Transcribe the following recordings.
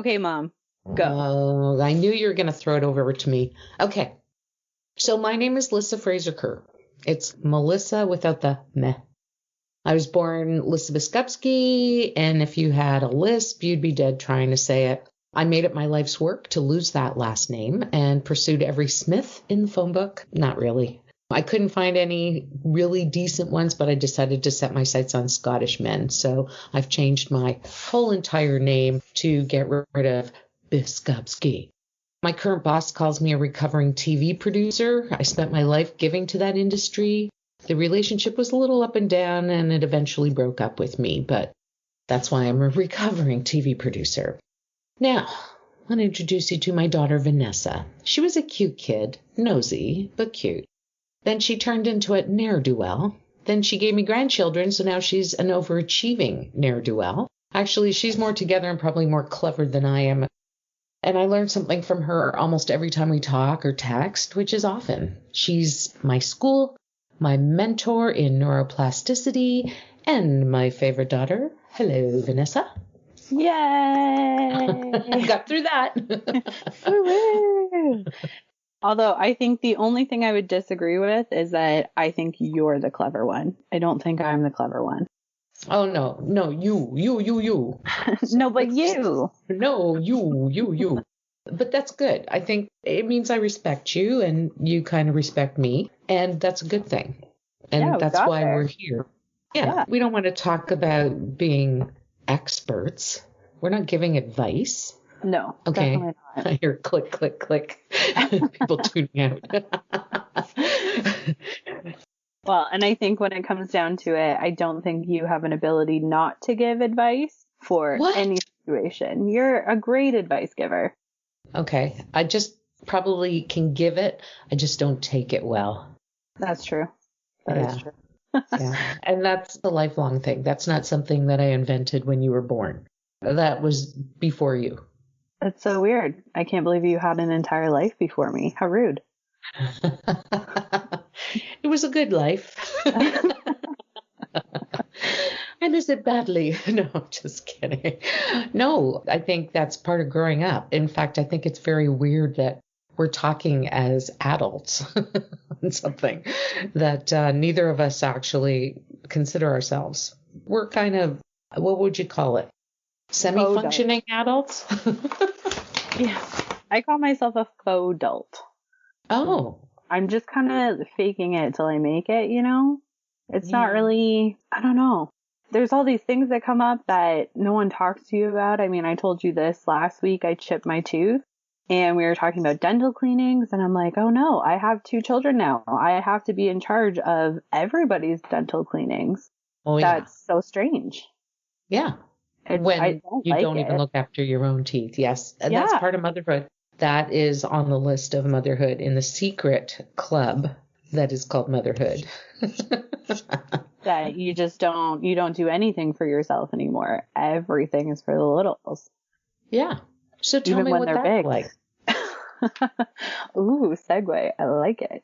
Okay, Mom, go. Oh, I knew you were going to throw it over to me. Okay. So my name is Lissa Fraser Kerr. It's Melissa without the meh. I was born Lissa Biskupski, and if you had a lisp, you'd be dead trying to say it. I made it my life's work to lose that last name and pursued every Smith in the phone book. Not really. I couldn't find any really decent ones, but I decided to set my sights on Scottish men. So I've changed my whole entire name to get rid of Biskupski. My current boss calls me a recovering TV producer. I spent my life giving to that industry. The relationship was a little up and down, and it eventually broke up with me, but that's why I'm a recovering TV producer. Now, I want to introduce you to my daughter, Vanessa. She was a cute kid, nosy, but cute. Then she turned into a ne'er-do-well. Then she gave me grandchildren, so now she's an overachieving ne'er-do-well. Actually, she's more together and probably more clever than I am. And I learn something from her almost every time we talk or text, which is often. She's my school, my mentor in neuroplasticity, and my favorite daughter. Hello, Vanessa. Yay! I got through that. Although I think the only thing I would disagree with is that I think you're the clever one. I don't think I'm the clever one. Oh, no, you. No, but you. No, you. But that's good. I think it means I respect you and you kind of respect me. And that's a good thing. And that's why we're here. Yeah. We don't want to talk about being experts. We're not giving advice. No. Okay. Definitely not. I hear click, click, click. People tuning out. Well, and I think when it comes down to it, I don't think you have an ability not to give advice for any situation. You're a great advice giver. Okay. I just probably can give it. I just don't take it well. That's true. That is true. Yeah. And that's the lifelong thing. That's not something that I invented when you were born. That was before you. That's so weird. I can't believe you had an entire life before me. How rude. It was a good life. I miss it badly. No, I'm just kidding. No, I think that's part of growing up. In fact, I think it's very weird that we're talking as adults on something that neither of us actually consider ourselves. We're kind of, what would you call it? Semi-functioning adults? Yeah. I call myself a faux adult. Oh. I'm just kind of faking it till I make it, you know? It's not really, I don't know. There's all these things that come up that no one talks to you about. I mean, I told you this last week. I chipped my tooth and we were talking about dental cleanings. And I'm like, oh no, I have 2 children now. I have to be in charge of everybody's dental cleanings. Oh, yeah. That's so strange. Yeah. When you don't even look after your own teeth. Yes. And that's part of motherhood. That is on the list of motherhood in the secret club that is called motherhood. That you just don't do anything for yourself anymore. Everything is for the littles. Yeah. So tell me what that's like. Ooh, segue. I like it.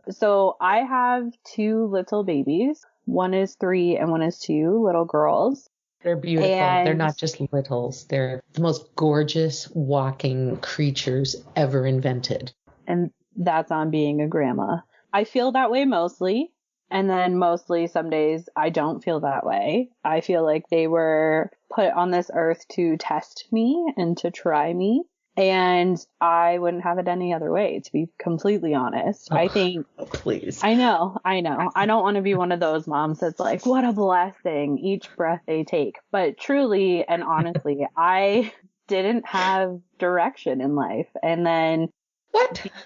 So I have 2 little babies. One is 3 and one is 2 little girls. They're beautiful. They're not just littles. They're the most gorgeous walking creatures ever invented. And that's on being a grandma. I feel that way mostly. And then mostly some days I don't feel that way. I feel like they were put on this earth to test me and to try me. And I wouldn't have it any other way, to be completely honest. I think... Please. I know. I don't want to be one of those moms that's like, what a blessing, each breath they take. But truly and honestly, I didn't have direction in life. And then...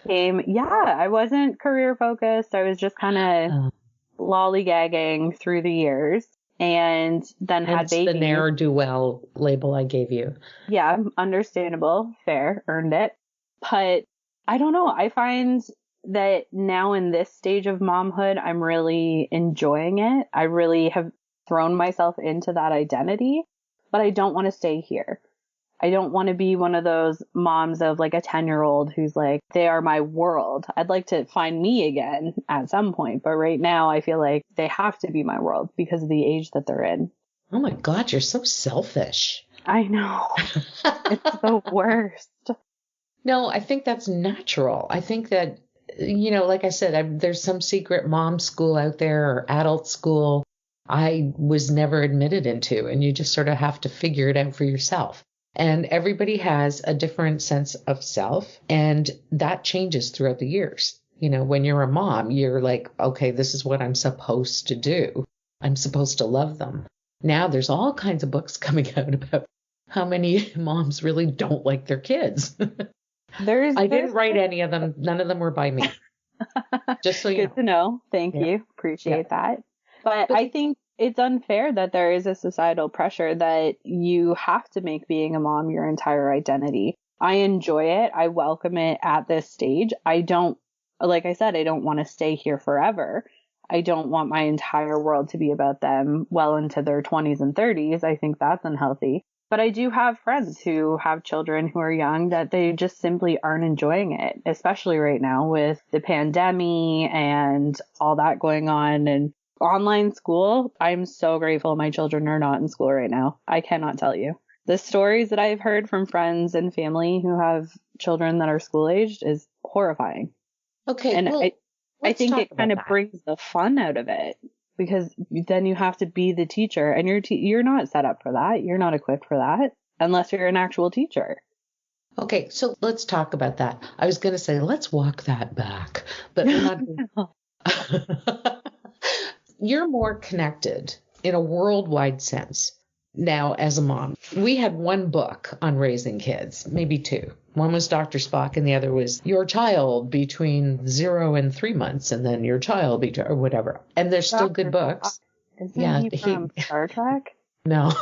I wasn't career focused. I was just kind of lollygagging through the years. And then had babies. The ne'er-do-well label I gave you. Yeah, understandable, fair, earned it. But I don't know. I find that now in this stage of momhood, I'm really enjoying it. I really have thrown myself into that identity, but I don't want to stay here. I don't want to be one of those moms of like a 10-year-old who's like, they are my world. I'd like to find me again at some point. But right now I feel like they have to be my world because of the age that they're in. Oh my God, you're so selfish. I know. It's the worst. No, I think that's natural. I think that, like I said, there's some secret mom school out there or adult school I was never admitted into, and you just sort of have to figure it out for yourself. And everybody has a different sense of self, and that changes throughout the years. When you're a mom, you're like, okay, this is what I'm supposed to do. I'm supposed to love them. Now there's all kinds of books coming out about how many moms really don't like their kids. I didn't write any of them. None of them were by me. Just so you know. Good to know. Thank you. Appreciate that. But I think it's unfair that there is a societal pressure that you have to make being a mom your entire identity. I enjoy it. I welcome it at this stage. Like I said, I don't want to stay here forever. I don't want my entire world to be about them well into their 20s and 30s. I think that's unhealthy. But I do have friends who have children who are young that they just simply aren't enjoying it, especially right now with the pandemic and all that going on and online school. I'm so grateful my children are not in school right now. I cannot tell you. The stories that I've heard from friends and family who have children that are school aged is horrifying. Okay. And well, I think it kind of that. brings the fun out of it. Because then you have to be the teacher, and you're not set up for that. You're not equipped for that unless you're an actual teacher. Okay, so let's talk about that. I was going to say, let's walk that back, but we're not. You're more connected in a worldwide sense now as a mom. We had one book on raising kids, maybe two. One was Dr. Spock, and the other was Your Child Between 0 and 3 months, and then Your Child Between, or whatever. And they're still good books. Isn't he from Star Trek? No.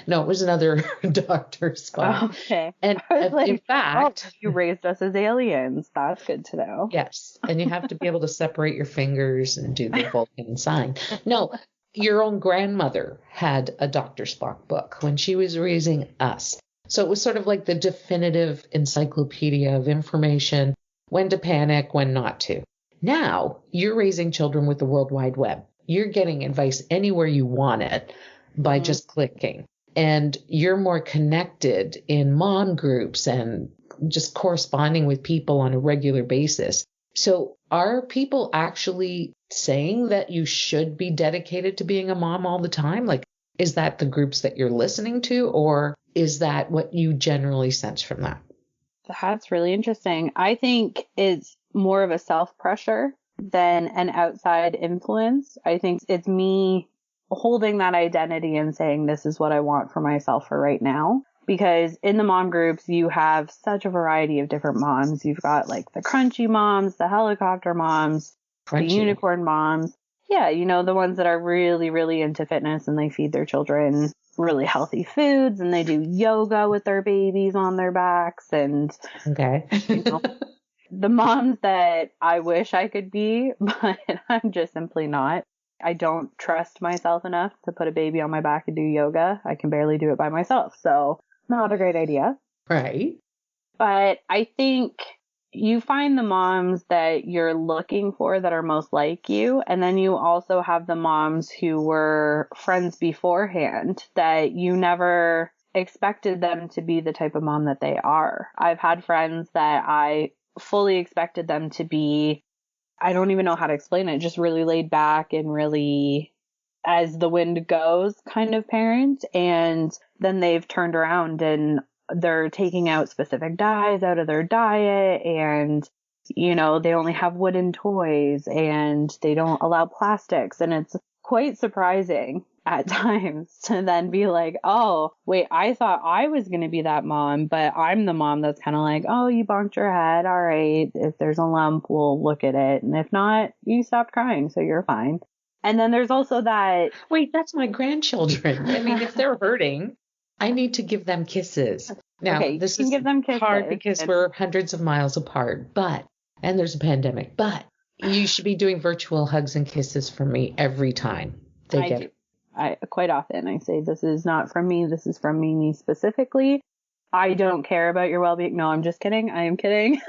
No, it was another Dr. Spock. Okay. And in fact, you raised us as aliens. That's good to know. Yes. And you have to be able to separate your fingers and do the Vulcan sign. No, your own grandmother had a Dr. Spock book when she was raising us. So it was sort of like the definitive encyclopedia of information, when to panic, when not to. Now you're raising children with the World Wide Web. You're getting advice anywhere you want it by just clicking. And you're more connected in mom groups and just corresponding with people on a regular basis. So are people actually saying that you should be dedicated to being a mom all the time? Like, is that the groups that you're listening to, or is that what you generally sense from that? That's really interesting. I think it's more of a self-pressure than an outside influence. I think it's me holding that identity and saying, this is what I want for myself for right now. Because in the mom groups, you have such a variety of different moms. You've got like the crunchy moms, the helicopter moms, the unicorn moms. Yeah, the ones that are really, really into fitness and they feed their children really healthy foods and they do yoga with their babies on their backs. And the moms that I wish I could be, but I'm just simply not. I don't trust myself enough to put a baby on my back and do yoga. I can barely do it by myself. So not a great idea. Right. But I think you find the moms that you're looking for that are most like you. And then you also have the moms who were friends beforehand that you never expected them to be the type of mom that they are. I've had friends that I fully expected them to be, I don't even know how to explain it, just really laid back and really as the wind goes kind of parent. And then they've turned around and they're taking out specific dyes out of their diet and, they only have wooden toys and they don't allow plastics. And it's quite surprising at times to then be like, oh, wait, I thought I was going to be that mom, but I'm the mom that's kind of like, oh, you bonked your head. All right. If there's a lump, we'll look at it. And if not, you stopped crying. So you're fine. And then there's also that. Wait, that's my grandchildren. I mean, if they're hurting, I need to give them kisses. Now, this is give them kisses. Hard because we're hundreds of miles apart, and there's a pandemic, but you should be doing virtual hugs and kisses for me every time they get it. I quite often I say, this is not from me. This is from me specifically. I don't care about your well-being. No, I'm just kidding. I am kidding.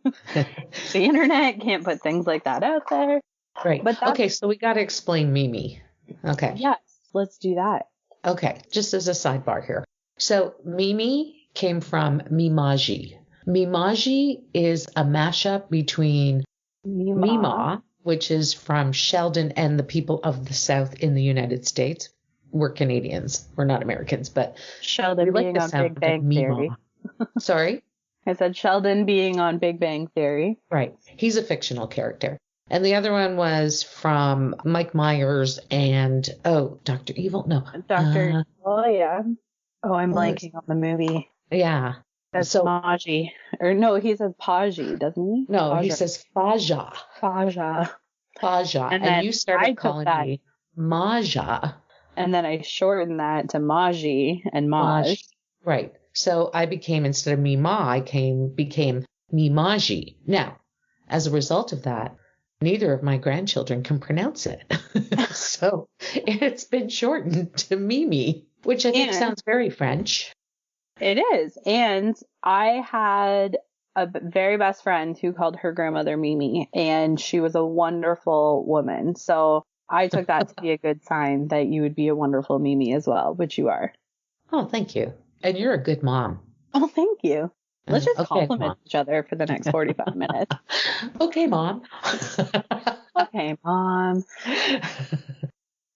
The internet can't put things like that out there. Right. But okay, so we got to explain Mimi. Okay. Yes, let's do that. Okay, just as a sidebar here. So Mimi came from Mimaji. Mimaji is a mashup between Mima. Mima, which is from Sheldon and the people of the South in the United States. We're Canadians. We're not Americans, but we Sheldon like being the on Big sound of Bang Theory. Mima. Sorry? I said Sheldon being on Big Bang Theory. Right. He's a fictional character. And the other one was from Mike Myers and, Dr. Evil? No. Dr. Oh, yeah. Oh, I'm What was- blanking on the movie. yeah. That's So, Maji. Or no, he says Paji, doesn't he? no, he Paja. says Faja. Faja. Faja. And And then you I started took calling that me Maja. and then I shortened that to Maji and Maj. Maj. Right. So I became, instead of Mima, became Mimaji. Now, as a result of that, neither of my grandchildren can pronounce it. So it's been shortened to Mimi, which I think And sounds very French. it is. And I had a very best friend who called her grandmother Mimi, and she was a wonderful woman. So I took that to be a good sign that you would be a wonderful Mimi as well, which you are. Oh, thank you. And you're a good mom. Oh, thank you. Let's just Okay, compliment Mom. each other for the next 45 minutes. Okay, Mom. Okay, Mom.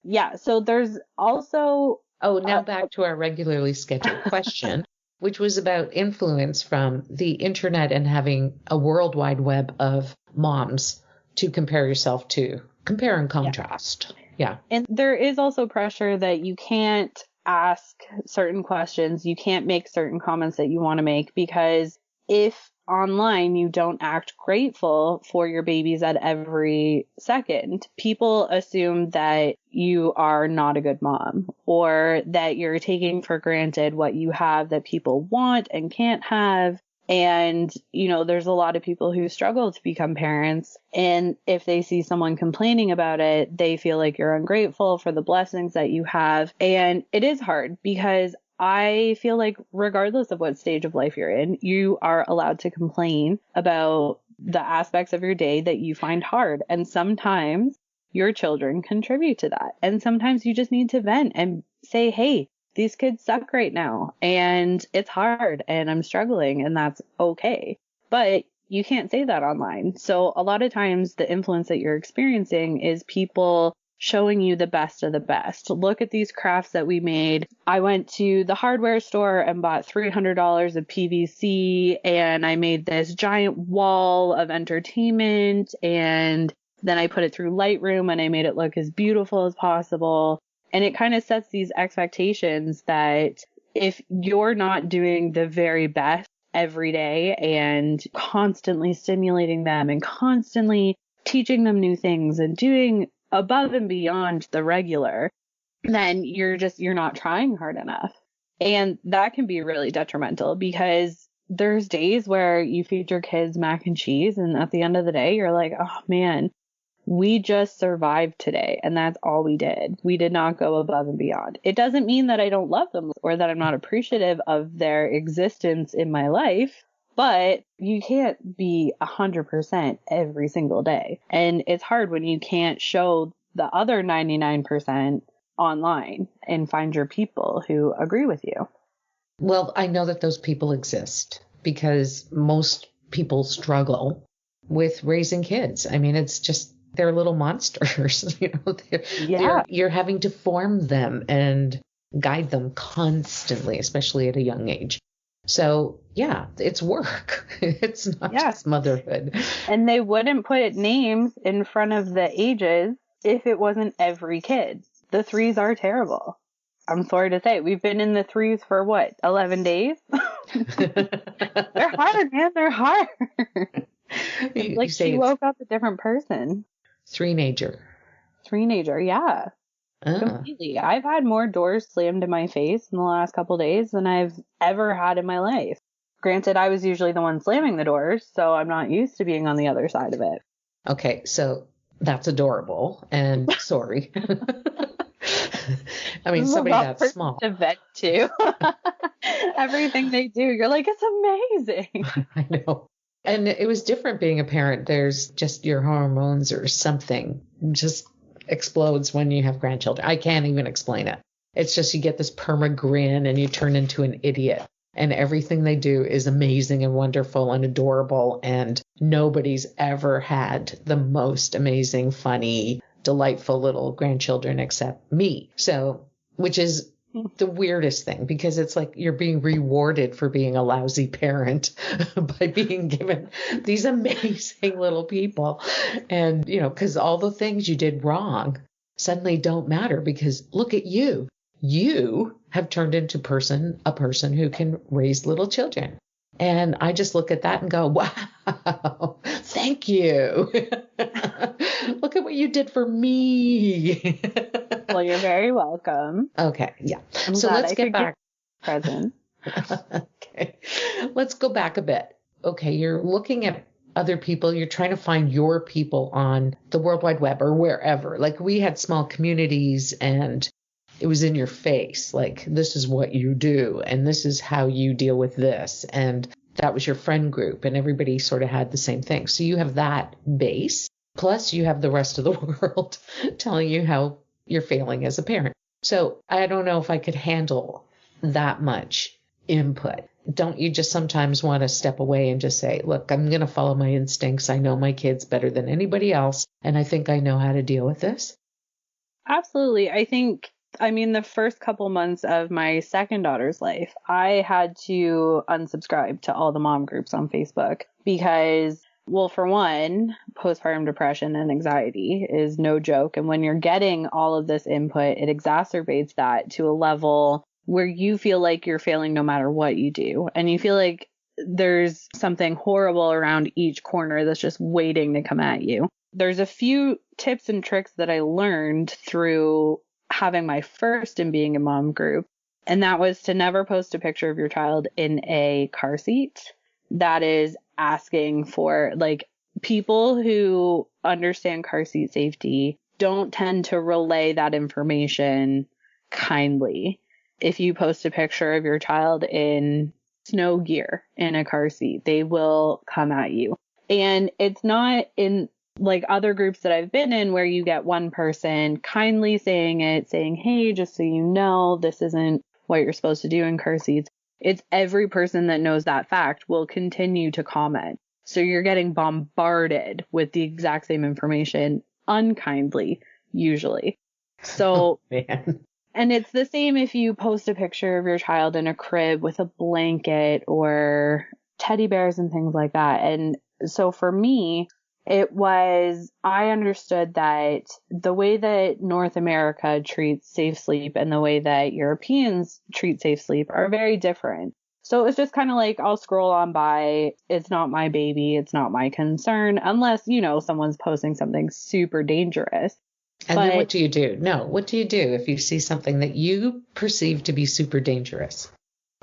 Yeah, so there's also Oh, now back to our regularly scheduled question, which was about influence from the internet and having a worldwide web of moms to compare yourself to. Compare and contrast. Yeah. and there is also pressure that you can't ask certain questions, you can't make certain comments that you want to make, because if online you don't act grateful for your babies at every second, people assume that you are not a good mom, or that you're taking for granted what you have that people want and can't have. And, there's a lot of people who struggle to become parents. And if they see someone complaining about it, they feel like you're ungrateful for the blessings that you have. And it is hard, because I feel like regardless of what stage of life you're in, you are allowed to complain about the aspects of your day that you find hard. And sometimes your children contribute to that. And sometimes you just need to vent and say, hey, these kids suck right now and it's hard and I'm struggling, and that's okay. But you can't say that online. So a lot of times the influence that you're experiencing is people showing you the best of the best. Look at these crafts that we made. I went to the hardware store and bought $300 of PVC, and I made this giant wall of entertainment, and then I put it through Lightroom and I made it look as beautiful as possible. And it kind of sets these expectations that if you're not doing the very best every day and constantly stimulating them and constantly teaching them new things and doing above and beyond the regular, then you're not trying hard enough. And that can be really detrimental, because there's days where you feed your kids mac and cheese, and at the end of the day, you're like, oh man, we just survived today, and that's all we did. We did not go above and beyond. It doesn't mean that I don't love them or that I'm not appreciative of their existence in my life, but you can't be 100% every single day. And it's hard when you can't show the other 99% online and find your people who agree with you. Well, I know that those people exist because most people struggle with raising kids. I mean, it's just, they're little monsters. You're having to form them and guide them constantly, especially at a young age. So yeah, it's work. It's not just motherhood. And they wouldn't put names in front of the ages if it wasn't every kid. The threes are terrible. I'm sorry to say, we've been in the threes for what, 11 days? They're hard, man. They're hard. It's like she woke up a different person. Three-nager, yeah. Completely. I've had more doors slammed in my face in the last couple of days than I've ever had in my life. Granted, I was usually the one slamming the doors, so I'm not used to being on the other side of it. Okay, so that's adorable and sorry. I mean, somebody that small. To vent to. Everything they do, you're like, it's amazing. I know. And it was different being a parent. There's just your hormones or something just explodes when you have grandchildren. I can't even explain it. It's just you get this perma grin and you turn into an idiot. And everything they do is amazing and wonderful and adorable. And nobody's ever had the most amazing, funny, delightful little grandchildren except me. So, which is the weirdest thing, because it's like you're being rewarded for being a lousy parent by being given these amazing little people. And, because all the things you did wrong suddenly don't matter, because look at you. You have turned into a person who can raise little children. And I just look at that and go, wow, thank you. Look at what you did for me. Well, you're very welcome. Okay. Yeah. I'm so glad let's I get could back. Present. Okay. Let's go back a bit. Okay. You're looking at other people. You're trying to find your people on the World Wide Web or wherever. Like, we had small communities and it was in your face. Like, this is what you do and this is how you deal with this. And that was your friend group and everybody sort of had the same thing. So you have that base. Plus you have the rest of the world telling you how you're failing as a parent. So I don't know if I could handle that much input. Don't you just sometimes want to step away and just say, look, I'm going to follow my instincts. I know my kids better than anybody else. And I think I know how to deal with this. Absolutely. The first couple months of my second daughter's life, I had to unsubscribe to all the mom groups on Facebook because, well, for one, postpartum depression and anxiety is no joke. And when you're getting all of this input, it exacerbates that to a level where you feel like you're failing no matter what you do. And you feel like there's something horrible around each corner that's just waiting to come at you. There's a few tips and tricks that I learned through having my first and being a mom group. And that was to never post a picture of your child in a car seat. That is asking for, like, people who understand car seat safety don't tend to relay that information kindly. If you post a picture of your child in snow gear in a car seat, they will come at you. And it's not in like other groups that I've been in where you get one person kindly saying, hey, just so you know, this isn't what you're supposed to do in car seats. It's every person that knows that fact will continue to comment. So you're getting bombarded with the exact same information unkindly, usually. So, Man. And it's the same if you post a picture of your child in a crib with a blanket or teddy bears and things like that. And so for me, I understood that the way that North America treats safe sleep and the way that Europeans treat safe sleep are very different. So it was just kind of like, I'll scroll on by. It's not my baby. It's not my concern unless, someone's posting something super dangerous. And then what do you do? No, what do you do if you see something that you perceive to be super dangerous?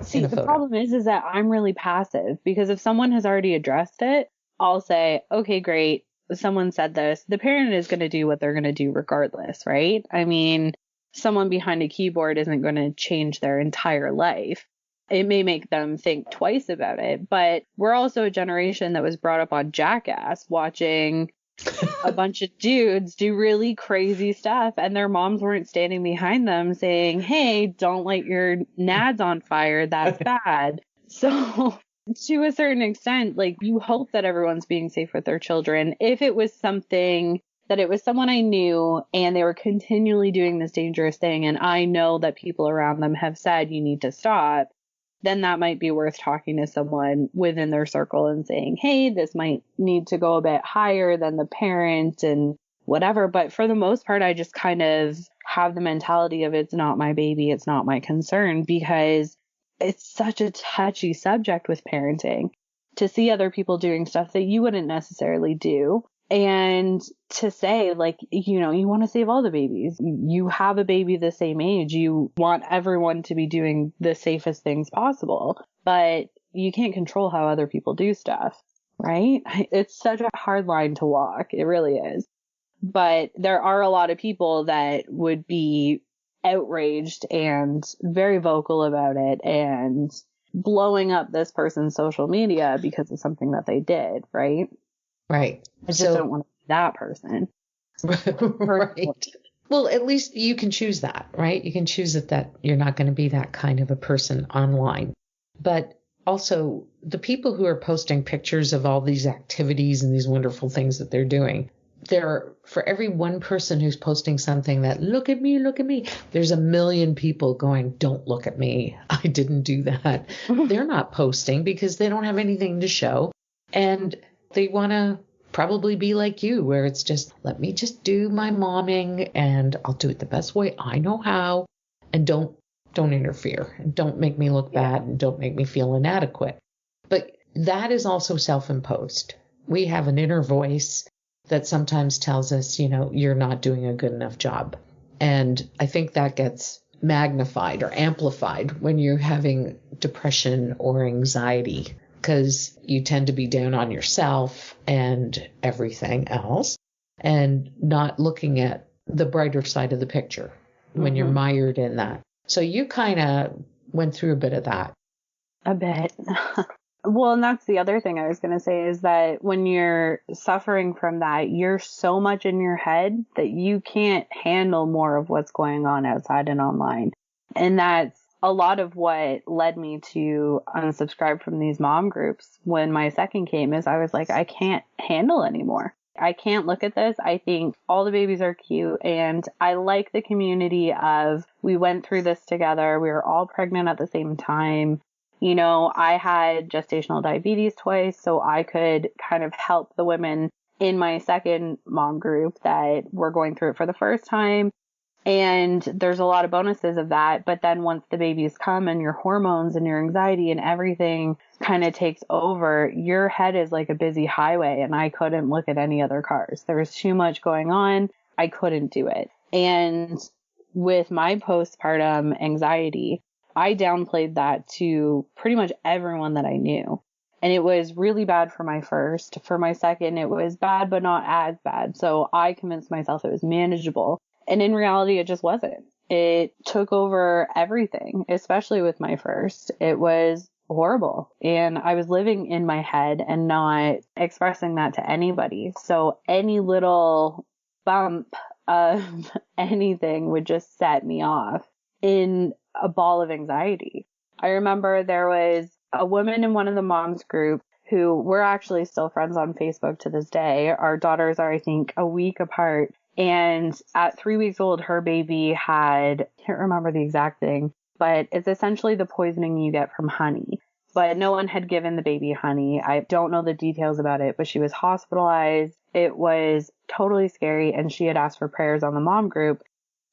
See, the problem is that I'm really passive, because if someone has already addressed it, I'll say, okay, great. Someone said this. The parent is going to do what they're going to do regardless, right? I mean, someone behind a keyboard isn't going to change their entire life. It may make them think twice about it, but we're also a generation that was brought up on Jackass, watching a bunch of dudes do really crazy stuff, and their moms weren't standing behind them saying, hey, don't light your nads on fire. That's bad. So to a certain extent, like, you hope that everyone's being safe with their children. If it was something that it was someone I knew and they were continually doing this dangerous thing, and I know that people around them have said you need to stop, then that might be worth talking to someone within their circle and saying, hey, this might need to go a bit higher than the parent and whatever. But for the most part, I just kind of have the mentality of, it's not my baby, it's not my concern, because it's such a touchy subject with parenting, to see other people doing stuff that you wouldn't necessarily do. And to say, like, you want to save all the babies. You have a baby the same age. You want everyone to be doing the safest things possible, but you can't control how other people do stuff, right? It's such a hard line to walk. It really is. But there are a lot of people that would be outraged and very vocal about it and blowing up this person's social media because of something that they did, right? Right. I just don't want to be that person. Right. Well, at least you can choose that, right? You can choose that you're not going to be that kind of a person online. But also, the people who are posting pictures of all these activities and these wonderful things that they're doing, for every one person who's posting something that, look at me, there's a million people going, don't look at me. I didn't do that. They're not posting because they don't have anything to show. And they want to probably be like you, where it's just, let me just do my momming and I'll do it the best way I know how. And don't interfere and don't make me look bad and don't make me feel inadequate. But that is also self-imposed. We have an inner voice that sometimes tells us, you're not doing a good enough job. And I think that gets magnified or amplified when you're having depression or anxiety, because you tend to be down on yourself and everything else and not looking at the brighter side of the picture when you're mired in that. So you kind of went through a bit of that. A bit. Well, and that's the other thing I was going to say is that when you're suffering from that, you're so much in your head that you can't handle more of what's going on outside and online. And that's a lot of what led me to unsubscribe from these mom groups when my second came, is I was like, I can't handle anymore. I can't look at this. I think all the babies are cute, and I like the community of, we went through this together. We were all pregnant at the same time. I had gestational diabetes twice, so I could kind of help the women in my second mom group that were going through it for the first time. And there's a lot of bonuses of that. But then once the babies come and your hormones and your anxiety and everything kind of takes over, your head is like a busy highway. And I couldn't look at any other cars. There was too much going on. I couldn't do it. And with my postpartum anxiety, I downplayed that to pretty much everyone that I knew. And it was really bad for my first. For my second, it was bad, but not as bad. So I convinced myself it was manageable. And in reality, it just wasn't. It took over everything, especially with my first. It was horrible. And I was living in my head and not expressing that to anybody. So any little bump of anything would just set me off in a ball of anxiety. I remember there was a woman in one of the moms group who we're actually still friends on Facebook to this day. Our daughters are, I think, a week apart. And at 3 weeks old, her baby had, I can't remember the exact thing, but it's essentially the poisoning you get from honey. But no one had given the baby honey. I don't know the details about it, but she was hospitalized. It was totally scary. And she had asked for prayers on the mom group.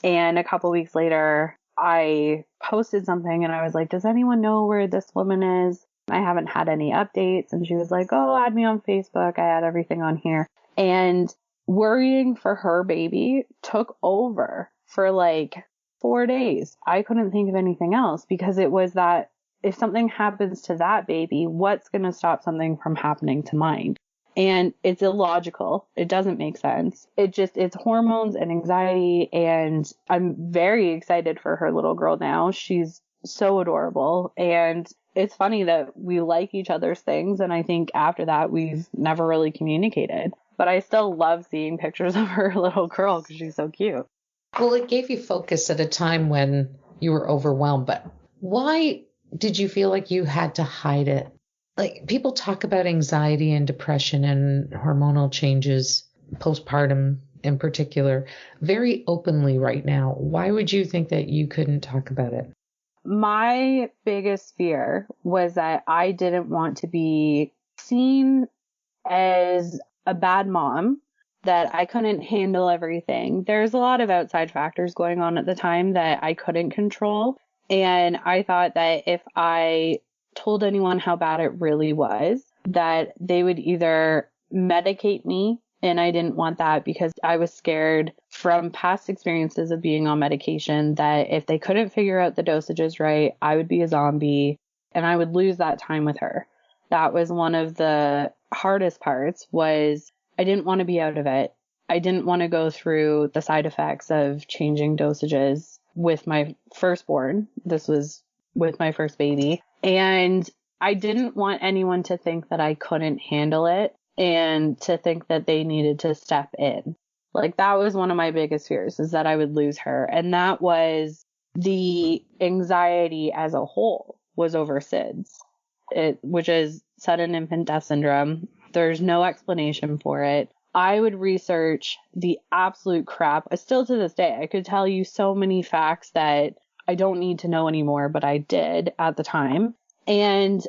And a couple weeks later, I posted something and I was like, does anyone know where this woman is? I haven't had any updates. And she was like, oh, add me on Facebook. I had everything on here. And worrying for her baby took over for like 4 days. I couldn't think of anything else because it was that if something happens to that baby, what's going to stop something from happening to mine? And it's illogical. It doesn't make sense. It's hormones and anxiety. And I'm very excited for her little girl now. She's so adorable. And it's funny that we like each other's things. And I think after that, we've never really communicated. But I still love seeing pictures of her little girl because she's so cute. Well, it gave you focus at a time when you were overwhelmed. But why did you feel like you had to hide it? Like, people talk about anxiety and depression and hormonal changes, postpartum in particular, very openly right now. Why would you think that you couldn't talk about it? My biggest fear was that I didn't want to be seen as a bad mom, that I couldn't handle everything. There's a lot of outside factors going on at the time that I couldn't control. And I thought that if I told anyone how bad it really was, that they would either medicate me, and I didn't want that because I was scared from past experiences of being on medication that if they couldn't figure out the dosages right, I would be a zombie and I would lose that time with her. That was one of the hardest parts, was I didn't want to be out of it. I didn't want to go through the side effects of changing dosages with my firstborn. This was with my first baby. And I didn't want anyone to think that I couldn't handle it and to think that they needed to step in. Like that was one of my biggest fears, is that I would lose her. And that was the anxiety as a whole, was over SIDS, which is sudden infant death syndrome. There's no explanation for it. I would research the absolute crap. Still to this day, I could tell you so many facts that I don't need to know anymore, but I did at the time. And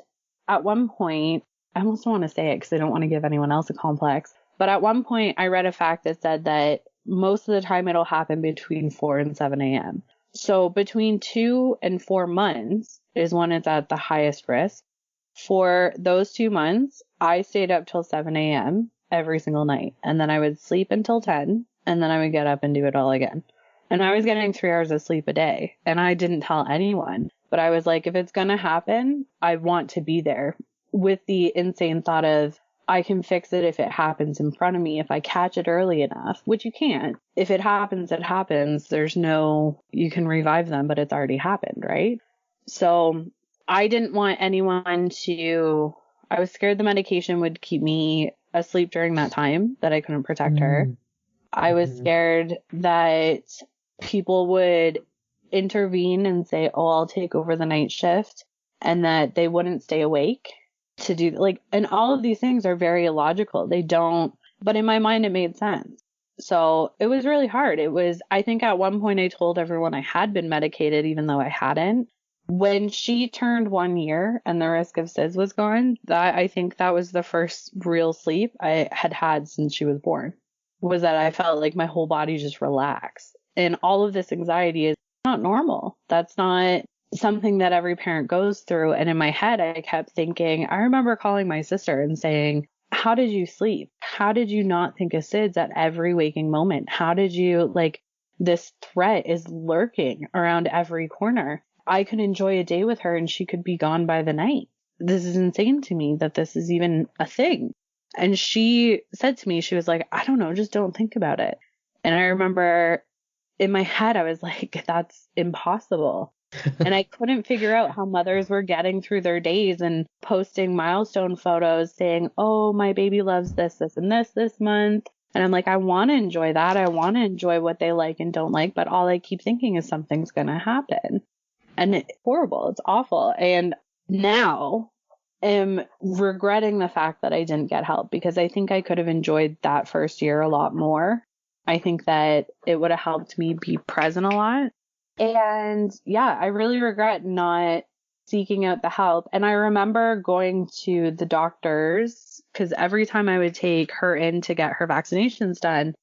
at one point, I almost don't want to say it because I don't want to give anyone else a complex. But at one point, I read a fact that said that most of the time it'll happen between 4 and 7 a.m. So between 2 and 4 months is when it's at the highest risk. For those 2 months, I stayed up till 7 a.m. every single night. And then I would sleep until 10, and then I would get up and do it all again. And I was getting 3 hours of sleep a day. And I didn't tell anyone. But I was like, if it's going to happen, I want to be there, with the insane thought of, I can fix it if it happens in front of me, if I catch it early enough, which you can't. If it happens, it happens. There's no, you can revive them, but it's already happened, right? So I didn't want anyone to, I was scared the medication would keep me asleep during that time, that I couldn't protect her. I was scared that people would intervene and say, oh, I'll take over the night shift, and that they wouldn't stay awake to do, like, and all of these things are very illogical. They don't, but in my mind, it made sense. So it was really hard. It was, I think at one point I told everyone I had been medicated, even though I hadn't. When she turned 1 year and the risk of SIDS was gone, that, I think that was the first real sleep I had had since she was born, was that I felt like my whole body just relaxed. And all of this anxiety is not normal. That's not something that every parent goes through. And in my head, I kept thinking, I remember calling my sister and saying, how did you sleep? How did you not think of SIDS at every waking moment? How did you, like, this threat is lurking around every corner. I could enjoy a day with her and she could be gone by the night. This is insane to me that this is even a thing. And she said to me, she was like, I don't know, just don't think about it. And I remember in my head, I was like, that's impossible. And I couldn't figure out how mothers were getting through their days and posting milestone photos saying, oh, my baby loves this, this, and this month. And I'm like, I want to enjoy that. I want to enjoy what they like and don't like. But all I keep thinking is something's going to happen. And it's horrible. It's awful. And now am regretting the fact that I didn't get help, because I think I could have enjoyed that first year a lot more. I think that it would have helped me be present a lot. And yeah, I really regret not seeking out the help. And I remember going to the doctors, because every time I would take her in to get her vaccinations done,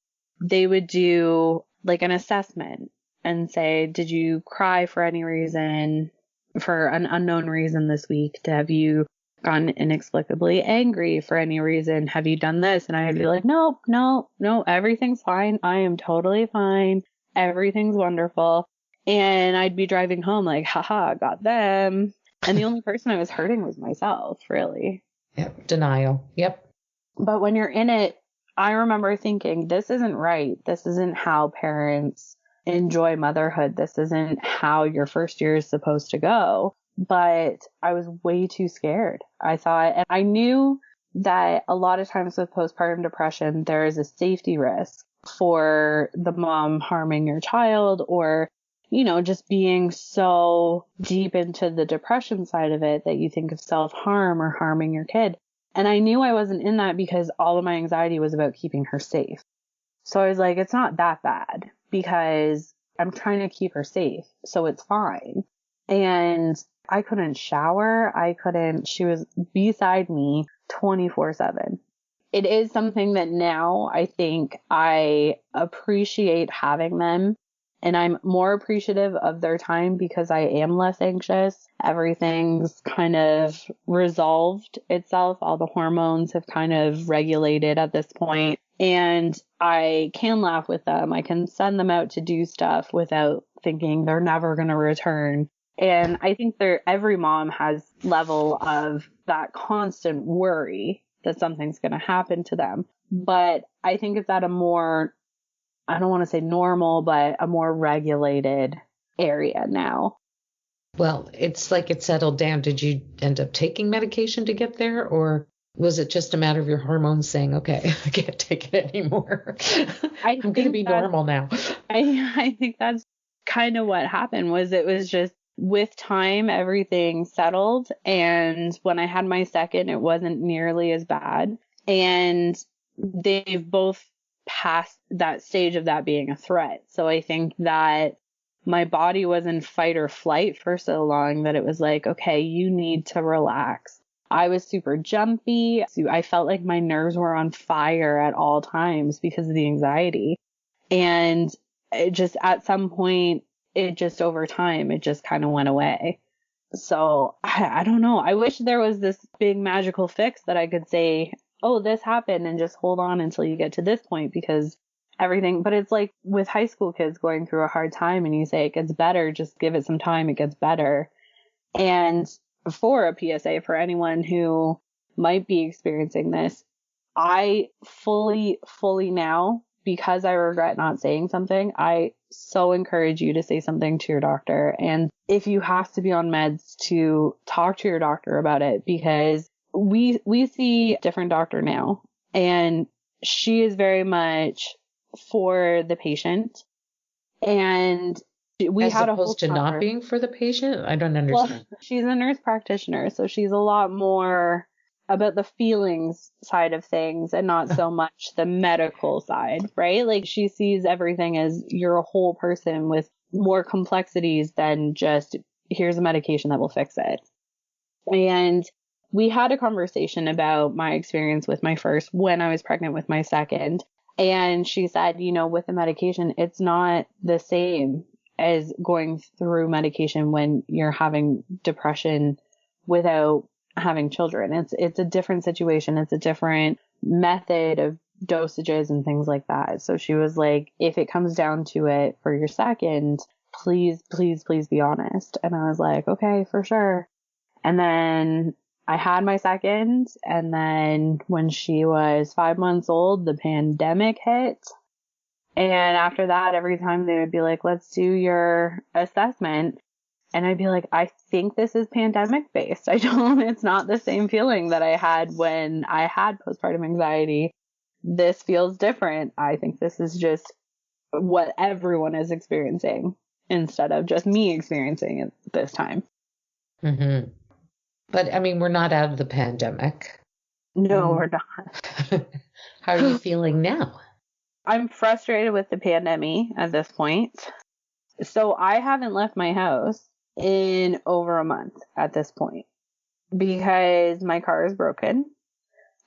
they would do like an assessment and say, did you cry for any reason, for an unknown reason this week? Have you gone inexplicably angry for any reason? Have you done this? And I'd be like, no, everything's fine. I am totally fine. Everything's wonderful. And I'd be driving home like, haha, got them. And the only person I was hurting was myself, really. Yep. Denial. Yep. But when you're in it, I remember thinking, this isn't right. This isn't how parents enjoy motherhood. This isn't how your first year is supposed to go. But I was way too scared. I thought, and I knew that a lot of times with postpartum depression, there is a safety risk for the mom harming your child, or, you know, just being so deep into the depression side of it that you think of self-harm or harming your kid. And I knew I wasn't in that because all of my anxiety was about keeping her safe. So I was like, it's not that bad because I'm trying to keep her safe. So it's fine. And I couldn't shower. She was beside me 24/7. It is something that now I think I appreciate having them. And I'm more appreciative of their time because I am less anxious. Everything's kind of resolved itself. All the hormones have kind of regulated at this point. And I can laugh with them. I can send them out to do stuff without thinking they're never going to return. And I think every mom has level of that constant worry that something's going to happen to them. But I think it's at a more, I don't want to say normal, but a more regulated area now. Well, it's like it settled down. Did you end up taking medication to get there, or? Was it just a matter of your hormones saying, okay, I can't take it anymore? I I'm going to think be that normal now. I think that's kind of what happened. Was it was just with time everything settled, and when I had my second it wasn't nearly as bad, and they've both passed that stage of that being a threat. So I think that my body was in fight or flight for so long that it was like, okay, you need to relax. I was super jumpy. I felt like my nerves were on fire at all times because of the anxiety. And it just, at some point, it just over time, it just kind of went away. So I don't know. I wish there was this big magical fix that I could say, oh, this happened and just hold on until you get to this point, because everything, but it's like with high school kids going through a hard time and you say it gets better, just give it some time, it gets better. And for a PSA for anyone who might be experiencing this, I fully now, because I regret not saying something, I so encourage you to say something to your doctor. And if you have to be on meds, to talk to your doctor about it, because we see a different doctor now, and she is very much for the patient. And we As had a whole opposed to not being for the patient? I don't understand. Well, she's a nurse practitioner, so she's a lot more about the feelings side of things and not so much the medical side, right? Like she sees everything as you're a whole person with more complexities than just here's a medication that will fix it. And we had a conversation about my experience with my first when I was pregnant with my second. And she said, you know, with the medication, it's not the same as going through medication when you're having depression without having children. It's a different situation. It's a different method of dosages and things like that. So she was like, if it comes down to it for your second, please be honest. And I was like, okay, for sure. And then I had my second, and then when she was 5 months old, the pandemic hit. And after that, every time they would be like, let's do your assessment. And I'd be like, I think this is pandemic based. It's not the same feeling that I had when I had postpartum anxiety. This feels different. I think this is just what everyone is experiencing instead of just me experiencing it this time. Mm-hmm. But I mean, we're not out of the pandemic. No, we're not. How are you feeling now? I'm frustrated with the pandemic at this point. So I haven't left my house in over a month at this point because my car is broken.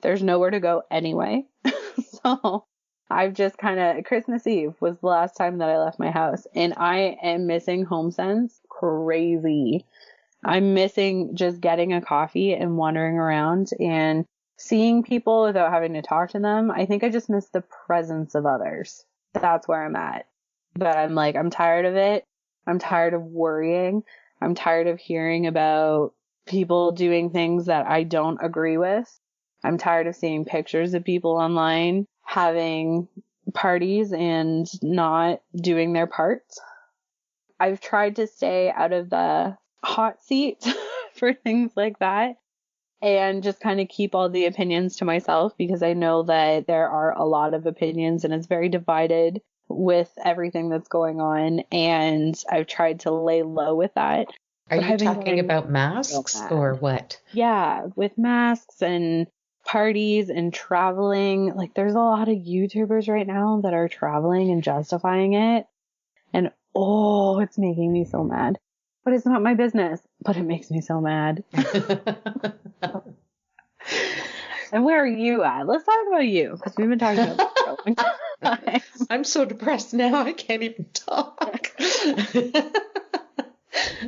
There's nowhere to go anyway. So I've just Christmas Eve was the last time that I left my house, and I am missing HomeSense crazy. I'm missing just getting a coffee and wandering around and seeing people without having to talk to them. I think I just miss the presence of others. That's where I'm at. But I'm like, I'm tired of it. I'm tired of worrying. I'm tired of hearing about people doing things that I don't agree with. I'm tired of seeing pictures of people online having parties and not doing their parts. I've tried to stay out of the hot seat for things like that and just kind of keep all the opinions to myself, because I know that there are a lot of opinions and it's very divided with everything that's going on. And I've tried to lay low with that. Are you talking about masks or what? Yeah, with masks and parties and traveling. Like there's a lot of YouTubers right now that are traveling and justifying it. And oh, it's making me so mad. But it's not my business. But it makes me so mad. And where are you at? Let's talk about you, because we've been talking about this for a long time. I'm so depressed now, I can't even talk.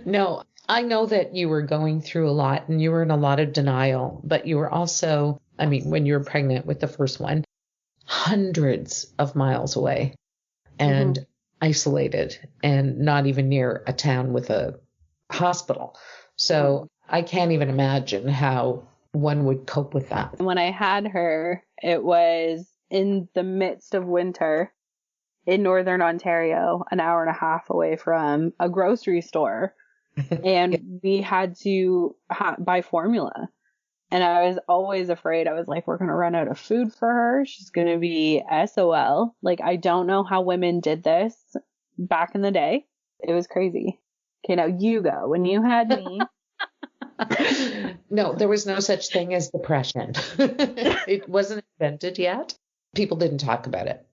No, I know that you were going through a lot and you were in a lot of denial, but you were also, I mean, when you were pregnant with the first one, hundreds of miles away and isolated and not even near a town with a hospital. So I can't even imagine how one would cope with that. When I had her, it was in the midst of winter in northern Ontario, an hour and a half away from a grocery store. And we had to buy formula. And I was always afraid. I was like, we're going to run out of food for her. She's going to be SOL. Like, I don't know how women did this back in the day. It was crazy. Okay, now you go. When you had me. No, there was no such thing as depression. It wasn't invented yet. People didn't talk about it.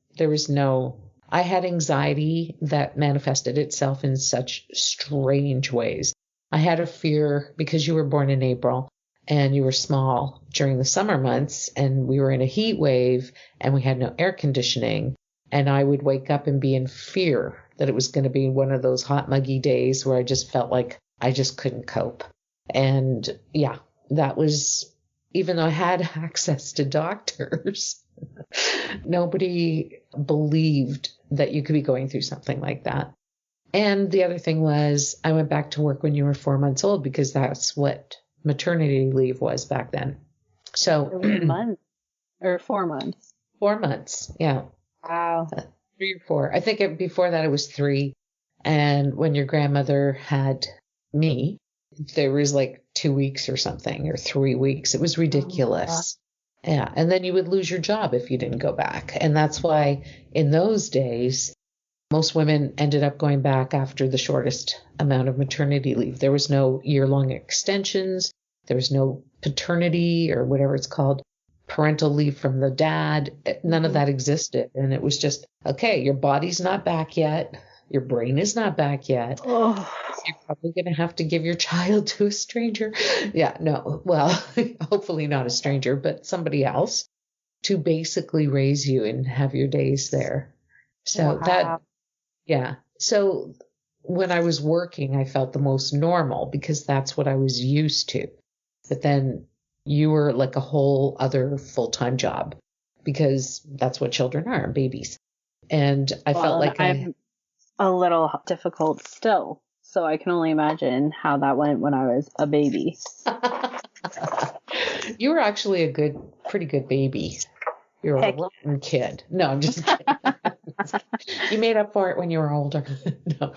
I had anxiety that manifested itself in such strange ways. I had a fear because you were born in April and you were small during the summer months, and we were in a heat wave and we had no air conditioning. And I would wake up and be in fear that it was going to be one of those hot, muggy days where I just felt like I just couldn't cope. And yeah, that was, even though I had access to doctors, nobody believed that you could be going through something like that. And the other thing was I went back to work when you were 4 months old because that's what maternity leave was back then. So It was a month or 4 months. 4 months. Yeah. Wow. 3 or 4. I think before that it was 3. And when your grandmother had me, there was like 2 weeks or something, or 3 weeks. It was ridiculous. Yeah. And then you would lose your job if you didn't go back. And that's why in those days, most women ended up going back after the shortest amount of maternity leave. There was no year-long extensions. There was no paternity or whatever it's called, parental leave from the dad. None of that existed. And it was just, okay, your body's not back yet. Your brain is not back yet. Oh. You're probably going to have to give your child to a stranger. Yeah, no, well, hopefully not a stranger, but somebody else to basically raise you and have your days there. So Wow. yeah. So when I was working, I felt the most normal because that's what I was used to. But then you were like a whole other full-time job because that's what children are, babies. And I felt like I'm a little difficult still. So I can only imagine how that went when I was a baby. You were actually pretty good baby. You were a rotten kid. No, I'm just kidding. You made up for it when you were older. No,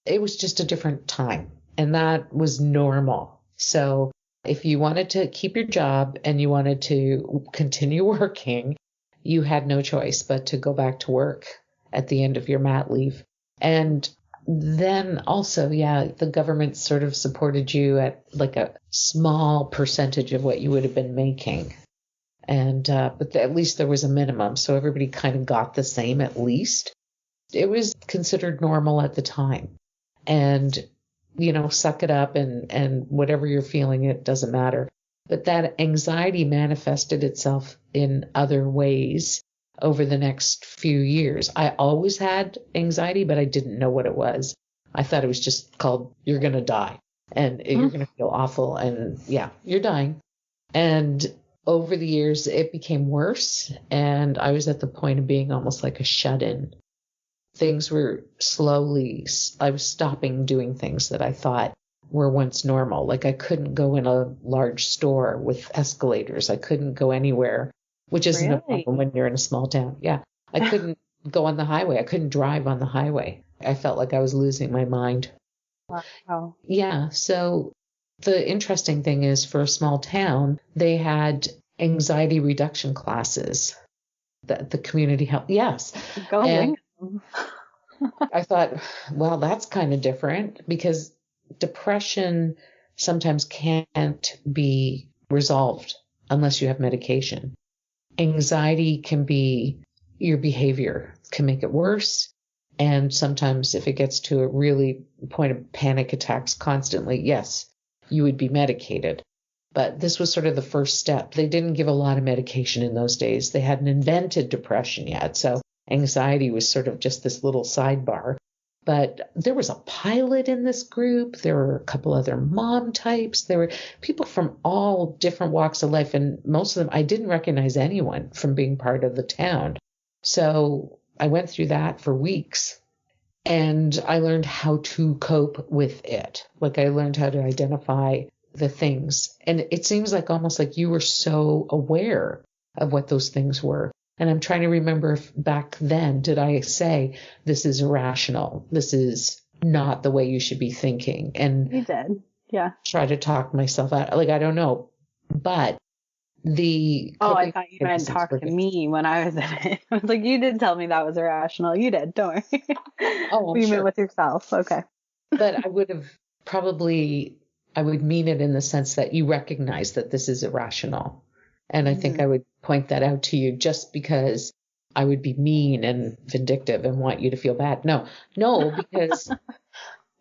it was just a different time, and that was normal. So if you wanted to keep your job and you wanted to continue working, you had no choice but to go back to work at the end of your mat leave. And then also, yeah, the government sort of supported you at like a small percentage of what you would have been making. And, but at least there was a minimum. So everybody kind of got the same at least. It was considered normal at the time. And, you know, suck it up and whatever you're feeling, it doesn't matter. But that anxiety manifested itself in other ways over the next few years. I always had anxiety, but I didn't know what it was. I thought it was just called, you're going to die and you're going to feel awful. And yeah, you're dying. And over the years, it became worse. And I was at the point of being almost like a shut-in. Things were I was stopping doing things that I thought were once normal. Like I couldn't go in a large store with escalators. I couldn't go anywhere, which isn't a problem when you're in a small town. Yeah. I couldn't go on the highway. I couldn't drive on the highway. I felt like I was losing my mind. Wow. Yeah. So the interesting thing is for a small town, they had anxiety reduction classes that the community helped. Yes. Going. I thought, well, that's kind of different because depression sometimes can't be resolved unless you have medication. Anxiety can be your behavior can make it worse. And sometimes if it gets to a really point of panic attacks constantly, yes, you would be medicated. But this was sort of the first step. They didn't give a lot of medication in those days. They hadn't invented depression yet. So anxiety was sort of just this little sidebar. But there was a pilot in this group. There were a couple other mom types. There were people from all different walks of life. And most of them, I didn't recognize anyone from being part of the town. So I went through that for weeks. And I learned how to cope with it. Like I learned how to identify the things. And it seems like almost like you were so aware of what those things were. And I'm trying to remember if back then, did I say, this is irrational? This is not the way you should be thinking. And you did. Yeah. Try to talk myself out. Like, I don't know. But the Oh, I coping thought you meant mechanisms were talk to good. me when I was in it. I was like, you did tell me that was irrational. You did. Don't worry. Oh, I'm You meant sure. with yourself. Okay. But I would mean it in the sense that you recognize that this is irrational. And I think Hmm. I would point that out to you just because I would be mean and vindictive and want you to feel bad. No, because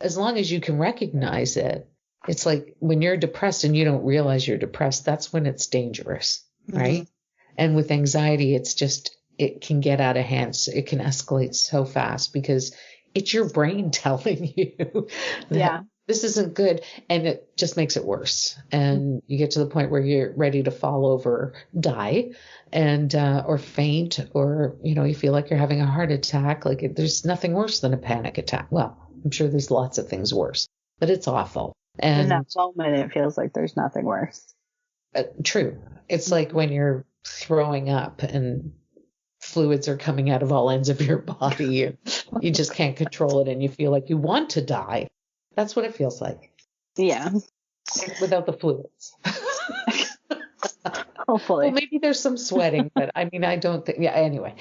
as long as you can recognize it, it's like when you're depressed and you don't realize you're depressed, that's when it's dangerous, Hmm. right? And with anxiety, it can get out of hand. It can escalate so fast because it's your brain telling you that Yeah. this isn't good, and it just makes it worse. And you get to the point where you're ready to fall over, die, and or faint, or you feel like you're having a heart attack. Like there's nothing worse than a panic attack. Well, I'm sure there's lots of things worse, but it's awful. In that And moment, it feels like there's nothing worse. true, it's like Mhm. when you're throwing up and fluids are coming out of all ends of your body. You just can't control it and you feel like you want to die. That's what it feels like Yeah. without the fluids. Well, Hopefully. maybe there's some sweating, but I mean, I don't think, yeah, anyway.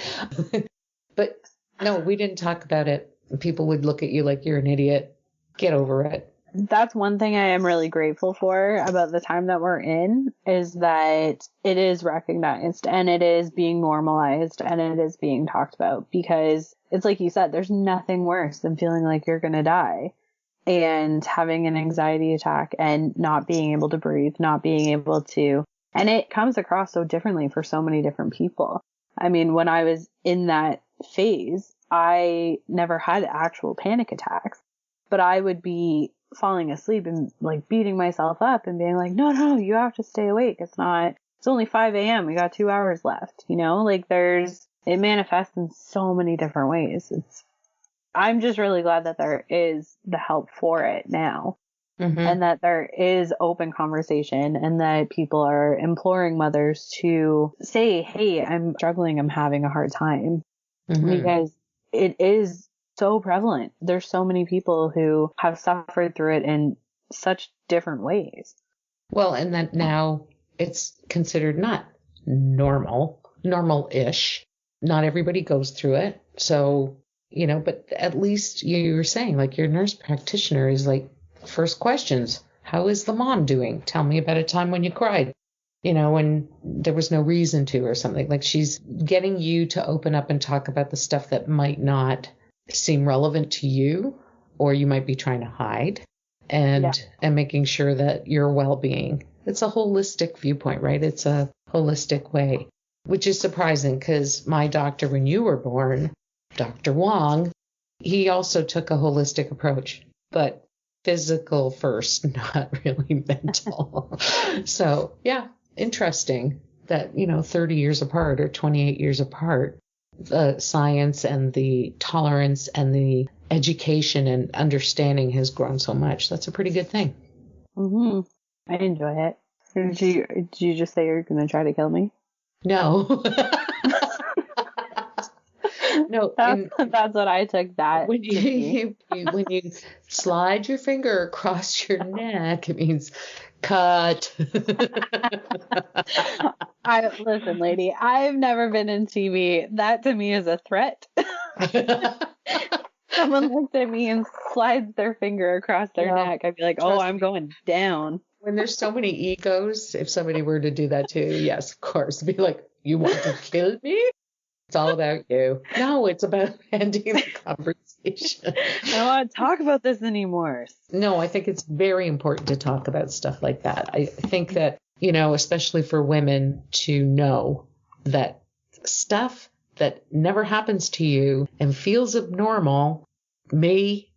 But no, we didn't talk about it. People would look at you like you're an idiot. Get over it. That's one thing I am really grateful for about the time that we're in is that it is recognized and it is being normalized and it is being talked about because it's like you said, there's nothing worse than feeling like you're going to die and having an anxiety attack and not being able to breathe, not being able to, and it comes across so differently for so many different people. I mean, when I was in that phase, I never had actual panic attacks, but I would be falling asleep and like beating myself up and being like, no, you have to stay awake. It's only 5 a.m. We got 2 hours left. Like it manifests in so many different ways. I'm just really glad that there is the help for it now Mm-hmm. and that there is open conversation and that people are imploring mothers to say, hey, I'm struggling. I'm having a hard time Mm-hmm. because it is so prevalent. There's so many people who have suffered through it in such different ways. Well, and that now it's considered not normal-ish. Not everybody goes through it. So, but at least you were saying, like, your nurse practitioner is like, first questions, how is the mom doing? Tell me about a time when you cried, when there was no reason to or something. Like she's getting you to open up and talk about the stuff that might not seem relevant to you or you might be trying to hide Yeah. and making sure that your well-being. It's a holistic viewpoint, right? It's a holistic way, which is surprising because my doctor, when you were born, Dr. Wong, he also took a holistic approach, but physical first, not really mental. So, yeah, interesting that, 30 years apart or 28 years apart, the science and the tolerance and the education and understanding has grown so much. That's a pretty good thing. Hmm. I enjoy it. Did you just say you're going to try to kill me? No. No, That's what I took that when to be. you slide your finger across your neck, it means cut. Listen, lady, I've never been in TV. That to me is a threat. Someone looks at me and slides their finger across their Well, neck. I'd be like, oh, trust I'm me. going down. When there's so many egos, if somebody were to do that too, yes, of course, be like, you want to kill me? It's all about you. No, it's about ending the conversation. I don't want to talk about this anymore. No, I think it's very important to talk about stuff like that. I think that, especially for women to know that stuff that never happens to you and feels abnormal may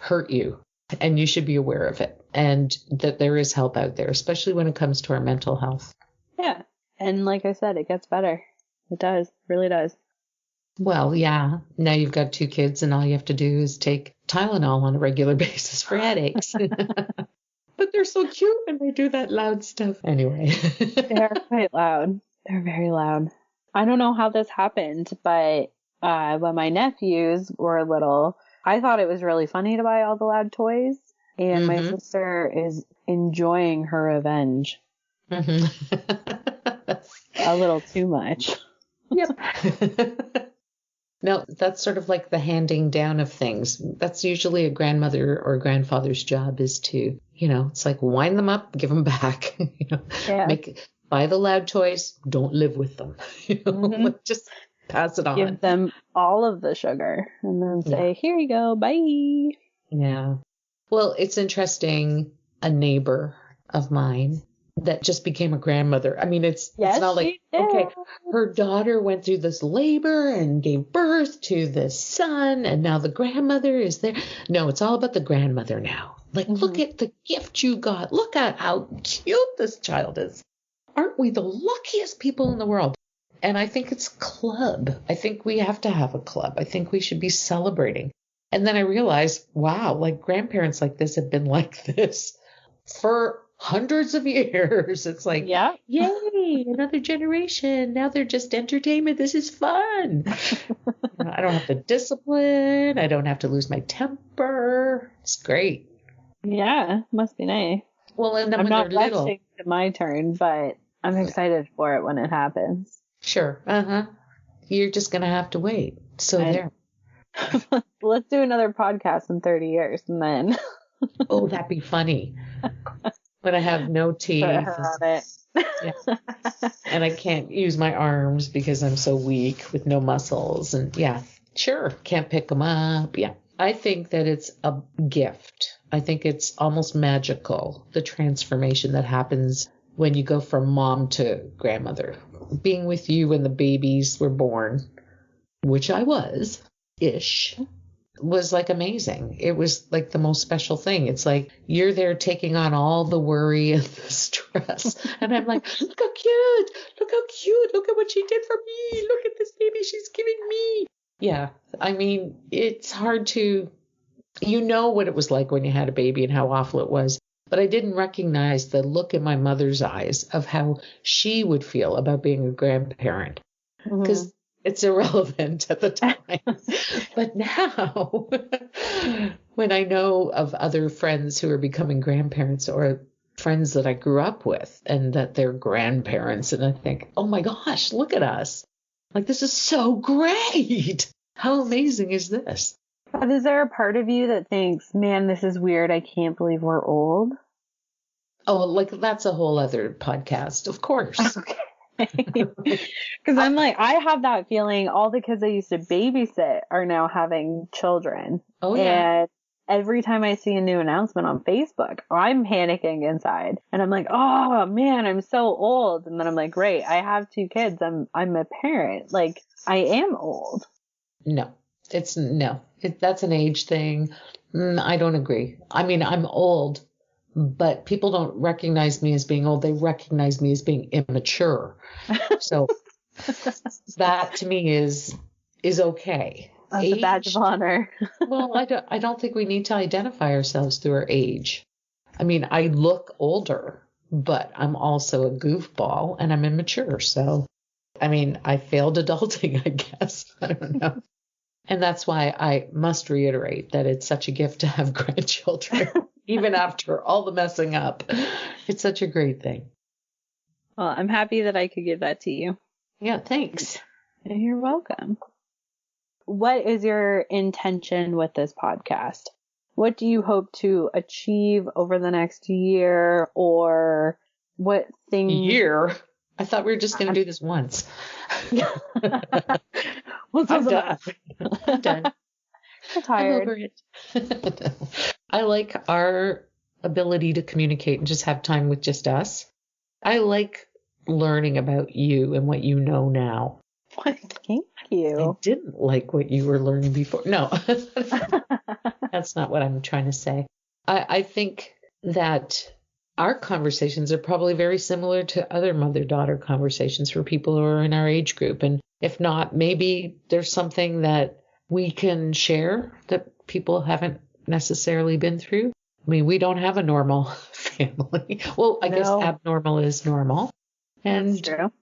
hurt you, and you should be aware of it, and that there is help out there, especially when it comes to our mental health. Yeah. And like I said, it gets better. It does. Really does. Well, yeah, now you've got 2 kids and all you have to do is take Tylenol on a regular basis for headaches. But they're so cute when they do that loud stuff. Anyway. They're quite loud. They're very loud. I don't know how this happened, but when my nephews were little, I thought it was really funny to buy all the loud toys. And my Hmm. sister is enjoying her revenge. A little too much. Yep. No, that's sort of like the handing down of things. That's usually a grandmother or grandfather's job, is to, it's like wind them up, give them back, Yeah. buy the loud toys, don't live with them, just pass it on. Give them all of the sugar and then say, here you go, bye. Yeah. Well, it's interesting. A neighbor of mine that just became a grandmother. I mean, it's not like, okay, her daughter went through this labor and gave birth to this son, and now the grandmother is there. No, it's all about the grandmother now. Like, look at the gift you got. Look at how cute this child is. Aren't we the luckiest people in the world? And I think it's club. I think we have to have a club. I think we should be celebrating. And then I realized, wow, like grandparents like this have been like this for hundreds of years. It's like, yay, another generation. Now they're just entertainment. This is fun. I don't have to discipline. I don't have to lose my temper. It's great. Yeah, must be nice. Well, and then I'm when not they're little, rushing to my turn, but I'm excited for it when it happens. Sure. You're just going to have to wait. So there. Let's do another podcast in 30 years and then. Oh, that'd be funny. When I have no teeth. And I can't use my arms because I'm so weak with no muscles. And sure. Can't pick them up. Yeah. I think that it's a gift. I think it's almost magical, the transformation that happens when you go from mom to grandmother. Being with you when the babies were born, which I was-ish, was like amazing. It was like the most special thing. It's like you're there taking on all the worry and the stress. And I'm like, look how cute. Look how cute. Look at what she did for me. Look at this baby she's giving me. Yeah. I mean, it's hard to, what it was like when you had a baby and how awful it was. But I didn't recognize the look in my mother's eyes of how she would feel about being a grandparent. Because it's irrelevant at the time. But now, when I know of other friends who are becoming grandparents or friends that I grew up with and that they're grandparents, and I think, oh my gosh, look at us. Like, this is so great. How amazing is this? But is there a part of you that thinks, man, this is weird. I can't believe we're old? Oh, like that's a whole other podcast, of course. Okay. Because I'm like, I have that feeling. All the kids I used to babysit are now having children. Oh, yeah. And every time I see a new announcement on Facebook, I'm panicking inside. And I'm like, oh, man, I'm so old. And then I'm like, great, I have 2 kids. I'm a parent. Like, I am old. No. That's an age thing. I don't agree. I mean, I'm old, but people don't recognize me as being old. They recognize me as being immature. So that to me is okay. That's a badge of honor. Well, I don't think we need to identify ourselves through our age. I mean, I look older, but I'm also a goofball and I'm immature. So, I mean, I failed adulting, I guess. I don't know. And that's why I must reiterate that it's such a gift to have grandchildren, even after all the messing up. It's such a great thing. Well, I'm happy that I could give that to you. Yeah, thanks. You're welcome. What is your intention with this podcast? What do you hope to achieve over the next year, or what thing? Year? I thought we were just going to do this once. I'm done. I'm done. I'm tired. I'm over it. I like our ability to communicate and just have time with just us. I like learning about you and what you know now. Thank you. I didn't like what you were learning before. No, that's not what I'm trying to say. I think that our conversations are probably very similar to other mother-daughter conversations for people who are in our age group. And if not, maybe there's something that we can share that people haven't necessarily been through. I mean, we don't have a normal family. Well, I guess abnormal is normal. And that's true.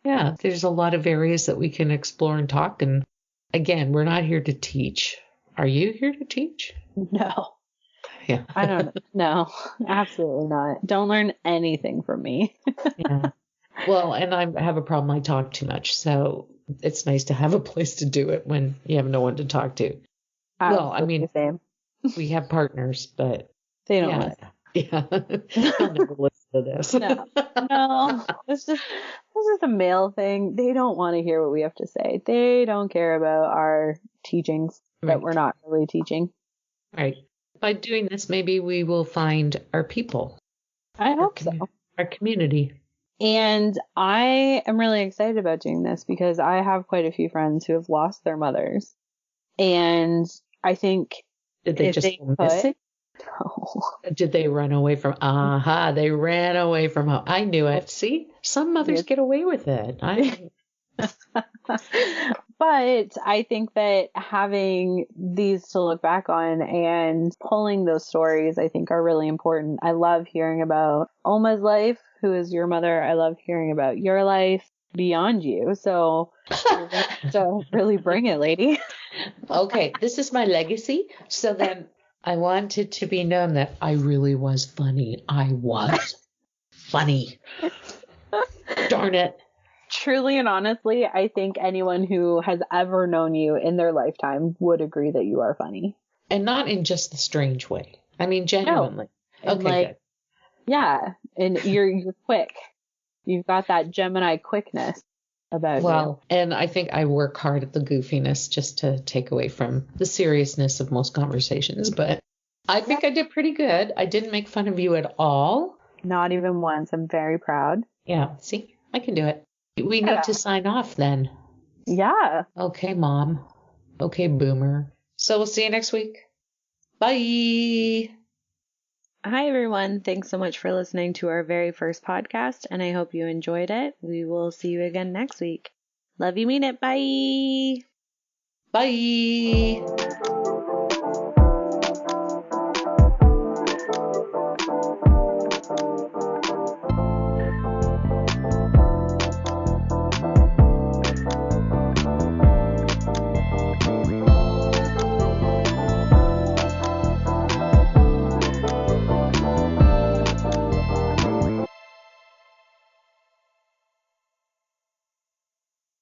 Yeah, there's a lot of areas that we can explore and talk. And again, we're not here to teach. Are you here to teach? No. Yeah. I don't know. No, absolutely not. Don't learn anything from me. Yeah. Well, and I have a problem. I talk too much. So it's nice to have a place to do it when you have no one to talk to. Well, I Absolutely mean, same. we have partners, but They don't yeah. Yeah. They'll never listen to this. No, no, it's just a male thing. They don't want to hear what we have to say. They don't care about our teachings that we're Right. not really teaching. Right. By doing this, maybe we will find our people, I our hope so. our community. And I am really excited about doing this because I have quite a few friends who have lost their mothers. And I think Did they if just they go could, missing? no. Did they run away from? Aha! They ran away from home. I knew it. See, some mothers Yes. get away with it. But I think that having these to look back on and pulling those stories, I think are really important. I love hearing about Oma's life, who is your mother. I love hearing about your life beyond you. So you're going to have to really bring it, lady. Okay, this is my legacy. So then I want it to be known that I really was funny. I was funny. Darn it. Truly and honestly, I think anyone who has ever known you in their lifetime would agree that you are funny. And not in just the strange way. I mean, No. genuinely. And Okay, good. yeah, and you're quick. You've got that Gemini quickness about you. Well, and I think I work hard at the goofiness just to take away from the seriousness of most conversations. But I think I did pretty good. I didn't make fun of you at all. Not even once. I'm very proud. Yeah, see, I can do it. We Yeah. need to sign off then. Yeah. Okay, Mom. Okay, Boomer. So we'll see you next week. Bye. Hi, everyone. Thanks so much for listening to our very first podcast, and I hope you enjoyed it. We will see you again next week. Love you, mean it. Bye. Bye.